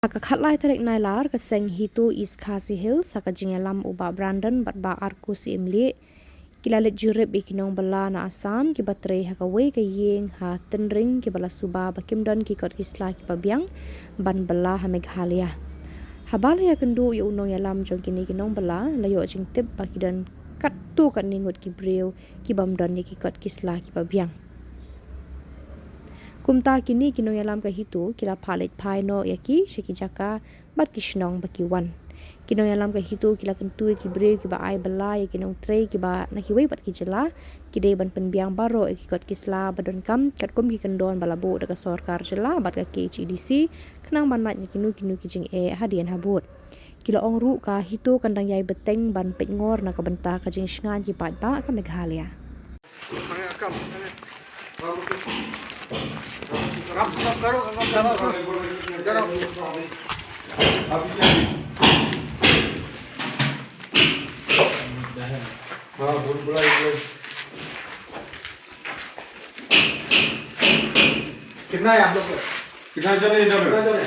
Kakhatlay tarik nailar kaseng hitu is Khasi Hill saka jingelam uba Brandon batba Arkus imli kilalit jurip ikinong bala na Assam ki batrei hakaway kayeng ha tenring ki bala suba bakimdon ki kot kisla ki pabyang ban bala ha Meghalaya. Habala ya kendu ya unong yalam jong kini kinong bala layo jing tip bakidan kattu kat ningut ki brew ki bamdon ki kot kisla ki pabyang. Kumta kini kinong yalam ka hitu kila palit pai no yaki sheki jaka bat kishnong bakiwan. Kinong yalam ka hitu kila kentu ki brew ki ba ai bala ya kinong trei ki ba nakiway bat ki jela kidei ban penbiang baro ki kot kisla badon kam kat kum ki kendon balabu daga sorkar jela bat ka KHDC kenang banat ni kinu ki jing hadian habut. Kila ong ru ka hitu kandang yai beteng ban petngor na kabenta ka jing shngan ki pat ba ka Meghalaya. कितना है आप लोग? कितना जने इधर कितना जने?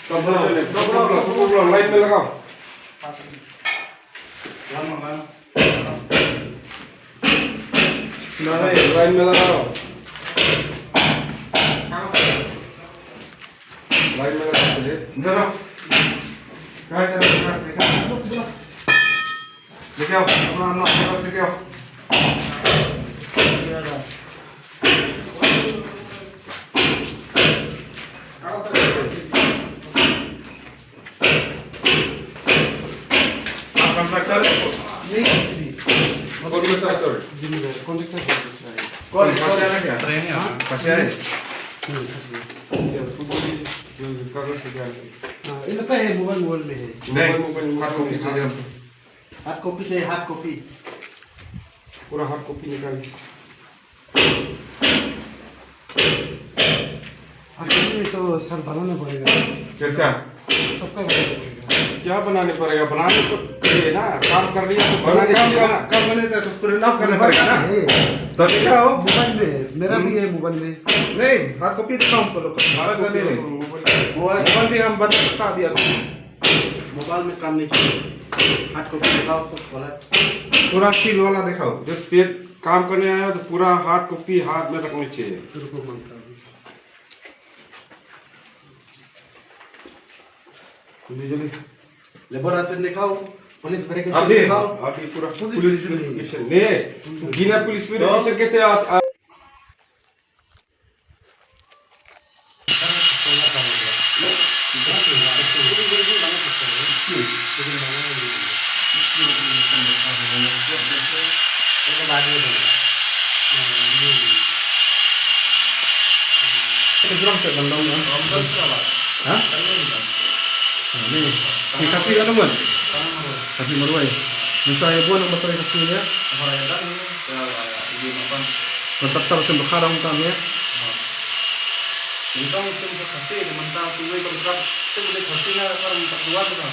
सब लोग लाइन में लगाओ लाइन में लगाओ लाइन में लगाओ इधर आओ कहाँ चल रहे हो? लेके आओ अपना अपने पास लेके आओ कॉन्ट्रैक्टर कौन कैसे आना क्या कैसे आए इधर पे है मोबाइल में है नहीं हाथ कॉपी चाहिए हार्ड कॉपी चाहिए हार्ड कॉपी पूरा हार्ड कॉपी निकाल हार्ड कॉपी तो सर बनाना पड़ेगा किसका सबका बनाना पड़ेगा क्या बनाने पड़ेगा बनाने को चाहिए ना काम कर दिया तो बनाने काम चाहिए ना काम बने तो परिणाम करना पड़ेगा ना तो दिखाओ मोबाइल में मेरा भी है मोबाइल में नहीं हार्ड कॉपी दिखाओ हमको लोग हमारा घर नहीं मोबाइल भी हम बना सकता अभी अभी मोबाइल में काम नहीं चाहिए हार्ड कॉपी दिखाओ तो बोला पूरा सील वाला दिखाओ जब से काम करने आया तो पूरा हार्ड कॉपी हाथ में रखनी चाहिए रुको मांगता जल्दी जल्दी लेबर लाइसेंस दिखाओ पुलिस अभी? वेरिफिकेशन दिखाओ अभी पूरा पुलिस वेरिफिकेशन नहीं बिना पुलिस वेरिफिकेशन कैसे आप Ini kasih kan teman? Kasih meruai. Misalnya buat nomor tadi kasihnya. Mentaktar sumber karang utamanya. Então temos a café de montar tudo aí para temos de café para montar dua tu kan.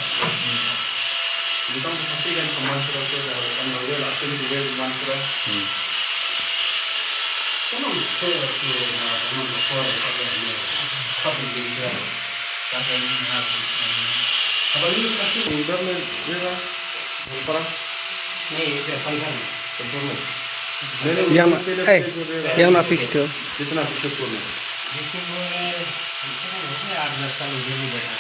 Então o café kan pemansur tu kan ada lah tu juga pemansur. Kamu saya tu nama lapor pada dia. Tapi dia kata ini harus. Apa ini café उधर में देगा ऊपर नहीं ये function control में yang yang nak fix tu कितना प्रतिशत करना जिसको मैं 8-10 साल उधर ही बैठा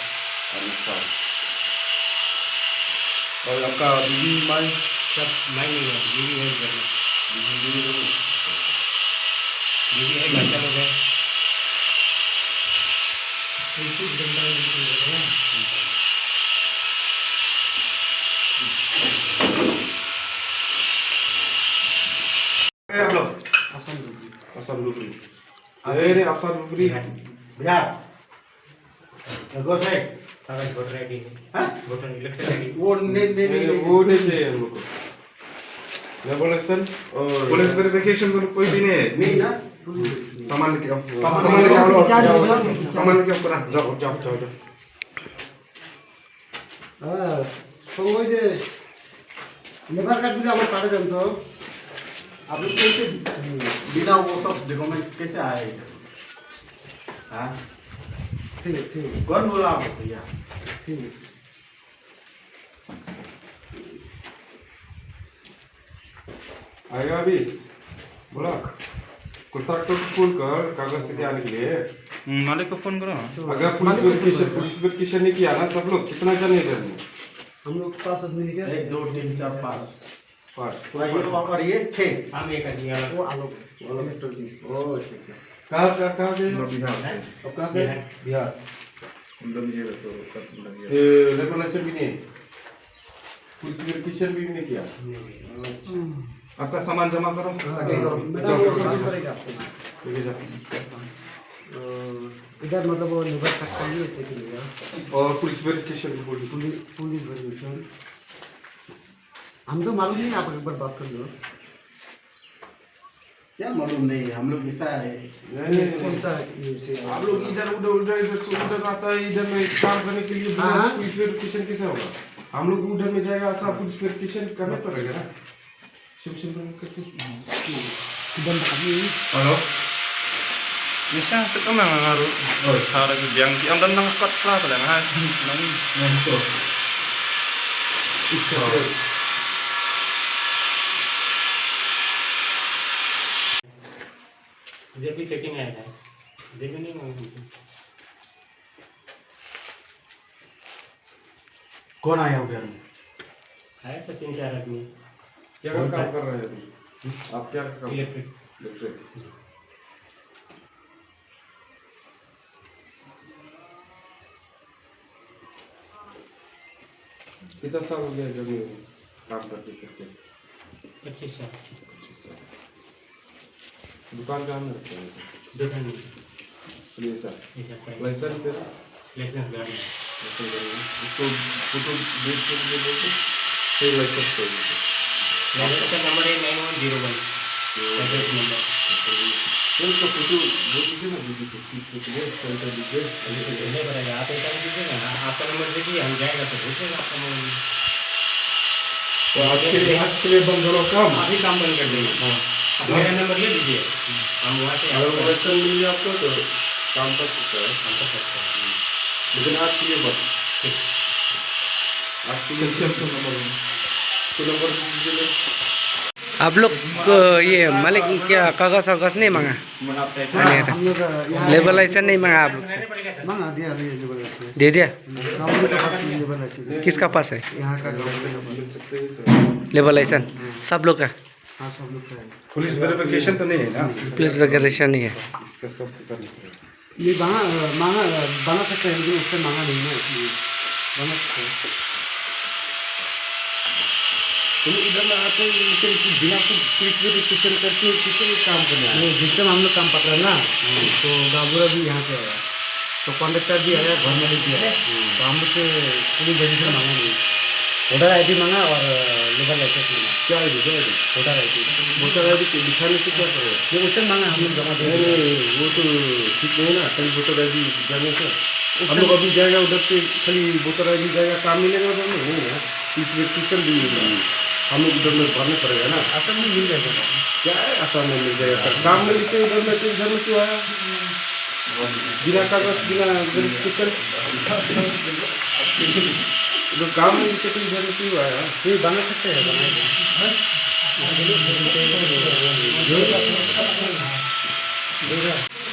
और आपका बीवी माई सब मैं नहीं है बीवी है घर में बीवी है बच्चा लोग है कुछ घंटा है आप लोग असम लुबरी अरे असम लुबरी बिहार गोसाई कागज वोटर आईडी हां वोटर इलेक्शन आईडी वो वो नहीं चाहिए हम लोग को रेवोल्यूशन और पुलिस वेरिफिकेशन को कोई भी नहीं है नहीं ना सामान लेके आओ सामान लेके आओ सामान लेके आओ पूरा जाओ जाओ जाओ जाओ हां तो वो जे लेबर कार्ड भी हमारे पास है तो आप लोग कैसे बिना वो सब डॉक्यूमेंट कैसे आए हाँ ठीक कौन बोला आपको भैया? ठीक आएगा अभी बोला कॉन्ट्रैक्टर को फोन कर कागज लेके आने के लिए। मालिक को फोन करो। अगर पुलिस वेरिफिकेशन नहीं किया ना सब लोग कितना जन है इधर में? हम लोग 5 आदमी निकले 1 2 3 4 5 पाँच। और ये 6 हम एक दिया वो आलोक ओ ठीक है। कहाँ गए? अब कहाँ गए? बिहार। लेबर लाइसेंस भी नहीं, पुलिस वेरिफिकेशन भी नहीं किया। आपका सामान जमा करो, आगे करो। लेके जा। इधर मतलब वो लेबर तक का ही चेक लिया और पुलिस वेरिफिकेशन भी बोली। पुलिस वेरिफिकेशन हम तो मालूम नहीं, आप एक बार बात कर लो। क्या मालूम नहीं, हम लोग ऐसा है। कौन सा ये से आप लोग इधर इधर से उधर आता है, इधर में काम करने के लिए हाँ। पुलिस वेरिफिकेशन कैसे होगा? हम लोग उधर में जाएगा सब पुलिस वेरिफिकेशन करना पड़ेगा ना। सिम करके Halo. Bisa kita memang harus harus yang tentang kot lah paling Betul. जब भी चेकिंग आया है देखो नहीं मालूम। कौन आया उधर में? आया तो 3-4 आदमी क्या काम कर रहे हैं अभी? आप क्या काम? इलेक्ट्रिक। कितना साल हो गया जब ये काम करते 25 साल दुकान का हम रखते हैं दुकान में पुलिस लाइसेंस तेरा लाइसेंस गाड़ी इसको फोटो देख के लिए बोलते फिर लाइसेंस चाहिए। लाइसेंस का नंबर है 9101 एड्रेस नंबर। फिर उसका फोटो बोल दीजिए ना दीदी को दीजिए सेंटर दीजिए। नहीं पड़ेगा, आप एक काम कीजिए ना, आपका नंबर दीजिए, हम जाएगा तो भेजिएगा आपका नंबर। तो आज के लिए बंद करो काम। अभी काम बंद कर देंगे। हाँ आप मेरा नंबर ले लीजिए, हम वहाँ से अगर लाइसेंस मिल गया आपको तो काम कर सकता है। हम कर सकते हैं। लेकिन आज के लिए बस आज के लिए तो नंबर दीजिए। आप लोग ये मालिक क्या कागज वागज नहीं मांगा? हम लोग यहाँ लेबर लाइसेंस नहीं मांगा आप लोग से? मांगा दिया लेबर लाइसेंस। दे दिया? गाँव के पास लेबर लाइसेंस किसका पास है यहाँ का गाँव लेबर लाइसेंस? सब लोग का? हाँ सब लोग का है। पुलिस वेरिफिकेशन तो नहीं है ना? पुलिस वेरिफिकेशन नहीं है। इसका सब करना पड़ेगा। ये मांगा बना सकते हैं, लेकिन उससे मांगा नहीं ना, इसलिए बना सकते हैं। तुम इधर में आते हैं बिना पुलिस वेरिफिकेशन करके किसी भी काम करने आए? नहीं, जिस टाइम हम लोग काम पकड़ा ना तो गाबूरा भी यहाँ से आया, तो कॉन्ट्रेक्टर भी आया, घर में भी आया, तो हम लोग से पुलिस वेरिफिकेशन मांगा नहीं, वोटर ID मांगा और लेबर लाइसेंस मांगा। क्या है वोटर ID के दिखाने से क्या करेगा? ये उस टाइम मांगा, हम लोग जमा दे नहीं वो तो ठीक नहीं ना। कल वोटर ID जाने से हम लोग अभी जाएगा उधर से खाली वोटर ID जाएगा, काम मिलेगा उधर में नहीं है। पुलिस वेरिफिकेशन भी हम लोग उधर में भरना पड़ेगा ना। आसाम में मिल जाएगा। क्या है आसाम में मिल जाएगा? काम में लिखते उधर में तो इधर में क्यों आया बिना कागज बिना वेरिफिकेशन? जो काम में लिखते तो इधर में क्यों आया? ये बना सकते हैं, बनाएगा।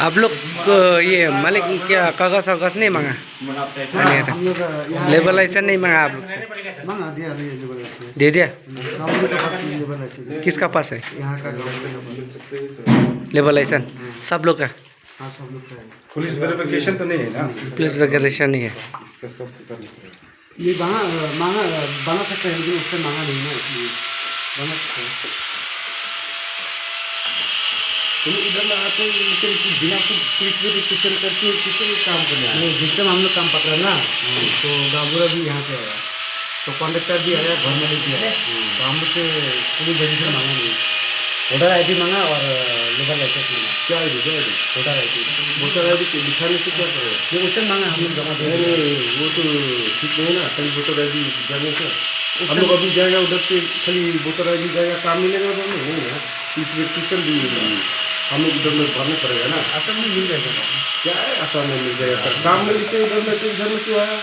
आप लोग ये मालिक क्या कागज वागज नहीं मांगा? हम लोग यहाँ लेबर लाइसेंस नहीं मांगा आप लोग से? मांगा दिया लेबर लाइसेंस। दे दिया? गाँव के पास लेबर लाइसेंस किसका पास है यहाँ का गाँव। Labour licence? सब लोग का? हाँ सब लोग का है। पुलिस वेरिफिकेशन तो नहीं है ना? पुलिस वेरिफिकेशन नहीं है। इसका सब करना पड़ेगा। ये मांगा बना सकते हैं, लेकिन उससे मांगा नहीं ना, इसलिए बना सकते हैं। तुम इधर में आते हैं बिना पुलिस वेरिफिकेशन करके किसी भी काम करने आए? नहीं, जिस टाइम हम लोग काम पकड़ा ना तो गाबूरा भी यहाँ से आया, तो कॉन्ट्रेक्टर भी आया, घर में भी आया, तो हम लोग से पुलिस वेरिफिकेशन मांगा नहीं, वोटर ID मांगा और लेबर लाइसेंस मांगा। क्या है voter ID? Voter ID voter ID के दिखाने से क्या करेगा? ये उस टाइम मांगा, हम लोग जमा दे नहीं वो तो ठीक नहीं ना। कल वोटर ID जाने से हम लोग अभी जाएगा उधर से खाली वोटर ID जाएगा, काम मिलेगा उधर में नहीं है। पुलिस वेरिफिकेशन भी हम लोग उधर में भरना पड़ेगा ना। असम में मिल जाएगा ना। क्या है आसाम में मिल जाएगा? काम में लिखे इधर में तो इधर में क्यों आया?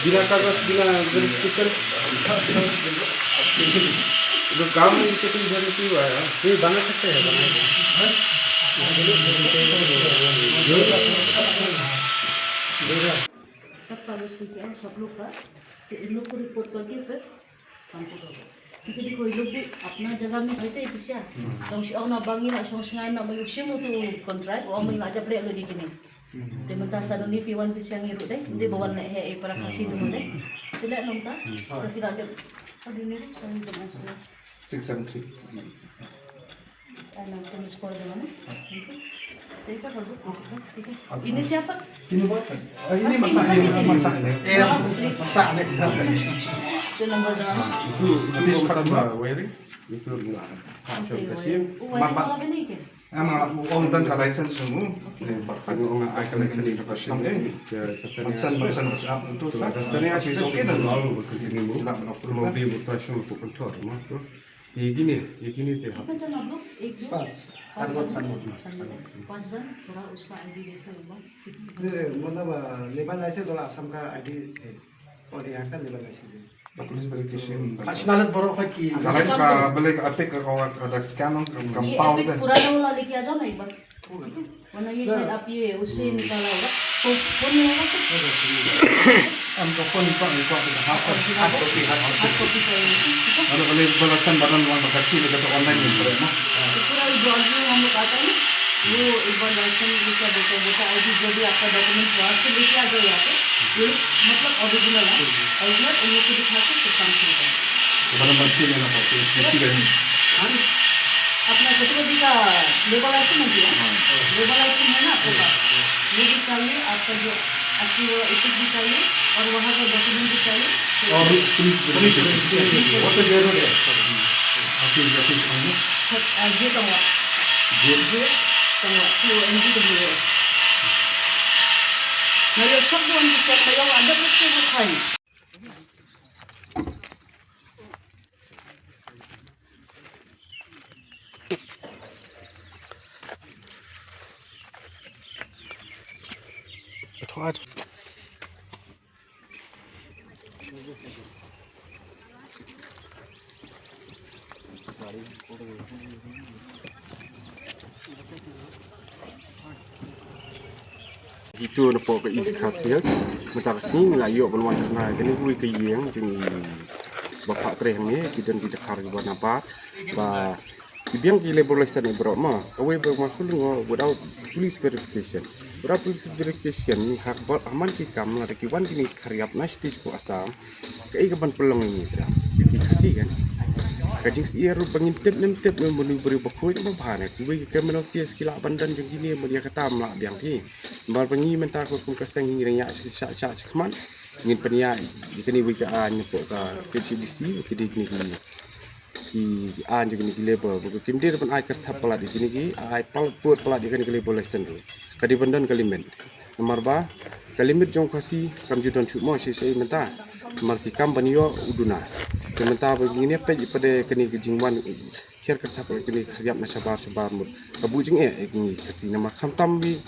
बिना कागज बिना वेरिफिकेशन जो काम में लिखे तो इधर में क्यों आया? ये बना सकते हैं, बनाएगा। सब कागज लेके आओ सब लोग का, तो इन लोग को रिपोर्ट करके फिर हमको दो, क्योंकि देखो ये लोग भी अपना जगह में रहते हैं किसी तो सियाव ना bangi na song sengai na mayu sim tu kontrak o may ngada ple lo di kini te menta suddenly fi wan kisiang iru deh de bawan na he para kasi dulu deh tidak nonta tapi lagi ada ni so ni dengan so 673 ana temu sekolah dengan Desa kalau ini siapa? Ini masak ini. Masak ni. Itu nomor jangan. Itu sama wearing itu enggak. Macam kasihan. Om dan ka license mo. Pag ang ay collection ng kapasyon Bansan WhatsApp itu. Rasanya Is okay na. mau begini bu. Mau beli operasi untuk kantor mah tu. Ini gini tu. Apa jangan blok? Ek dua. Sangat. 5 जन थोड़ा उसका ID देखो एक बार मतलब label licence वाला असम का ID है और यहाँ का लेबल लाइसेंस है। Police verification. National बरो की Kalay ka balik apik ka ada scan ng ये kampaw एपिक din. पुराना वाला लेके आ जाओ ना एक बार वरना ये शायद आप ये उससे निकाला होगा तो फोन में होगा हमको फोन पर हाथ कॉपी कॉपी चाहिए Ano balik balasan badan lang bagasi na to online yung pre mo. तो पूरा ब्राउज में हम लोग आता है ना वो एक बार लाइसेंस लेकर बोलता आईडी जो भी आपका डॉक्यूमेंट वहाँ से लेके आ जाओ यहाँ पे ये मतलब ओरिजिनल है ओरिजिनल उन लोग को दिखा के फिर काम शुरू करें Bana magsil na po. Sige rin. अपना छत्रपति का लेबर लाइसेंस है लेबर लाइसेंस है ना आपके पास वो भी चाहिए आपका जो आपकी वो एपिक भी चाहिए और वहाँ का डॉक्यूमेंट भी चाहिए Or police verification. What is your name? Apik ano? जे तंगवा तो NGW मैं ये सब लोग चेक किया वो अंदर से वो खाई Betwad. Itu nampak ke East Coast Mentara sing lah yuk berluan kena kini gue ke yang jeung bapak treh ni kita tidak karya buat apa ba biang ki labor license bro ma kawe bermasuk dengan without police verification ni hak buat aman ki kam lah ki wan kini karya nastis bu asam ke kapan pelong ini dikasih kan kajing si eru pengintip nemtip memberi beri bakoi apa bahane kuwe ke menoti skila bandan jeung gini media kata mla biang ki bar pengi menta ko kum kasang nginya syak keman ngin penia ikani wi ka an po ka KCDC kidi ni ki an jeung ni labor ko kimdir pan ai kerta pala di kini ki ai pal put pala di kani labor license kadi bandan kalimen nomor ba kalimit jong kasi kam judon chumo si menta marki kam banyo uduna Sementara begini apa pada kini kejingwan kira kerja apa kini siap nak sabar mud kabu jeng kini kasih nama kamtam bi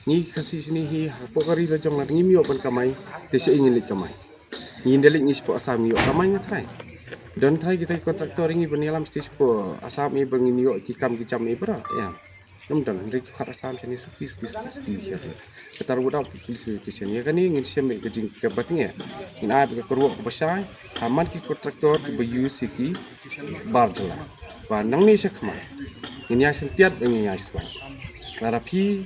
ni kasih sini hi apa kari lajong nak ngimi open kamai tese ingin lik kamai ingin delik ni sepo asam yo kamai ngatrai dan trai kita kontraktor ini bernialam stis sepo asam ni bengini yo kikam kicam ni bera ya namdan dari khat asam sini suki ya ketar budak polisi kitchen ya kan ingin siam kejing kebating ya in ai ke keruak besar aman ki kontraktor ki bayu siki barjala pandang ni sekma ini sentiat ini aswan para pi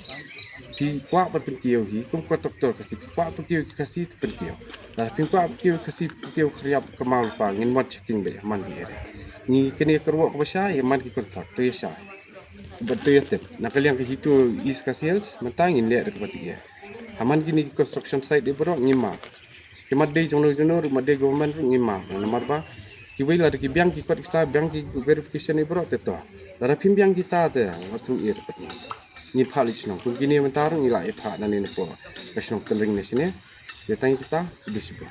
kwa perpenkiau hi kum kontraktor kasi kwa perkiau kasi perkiau para pi kwa perkiau kasi perkiau kriap kemal pa ngin mod checking be man hi ni kini keruak besar ya man ki kontraktor ya sah betul ya tep nakaliang ke hitu is kasiels mentangin lihat dekat dia aman gini construction site di bro ngima kemadai jono rumah de government ngima nomor ba kiwai la ki biang ki kot extra biang ki verification ni bro teto dara pim biang kita ada langsung ir patni ni polish no kun gini mentar ngila e pha na ni po kasno keling ni sini dia tanya kita di situ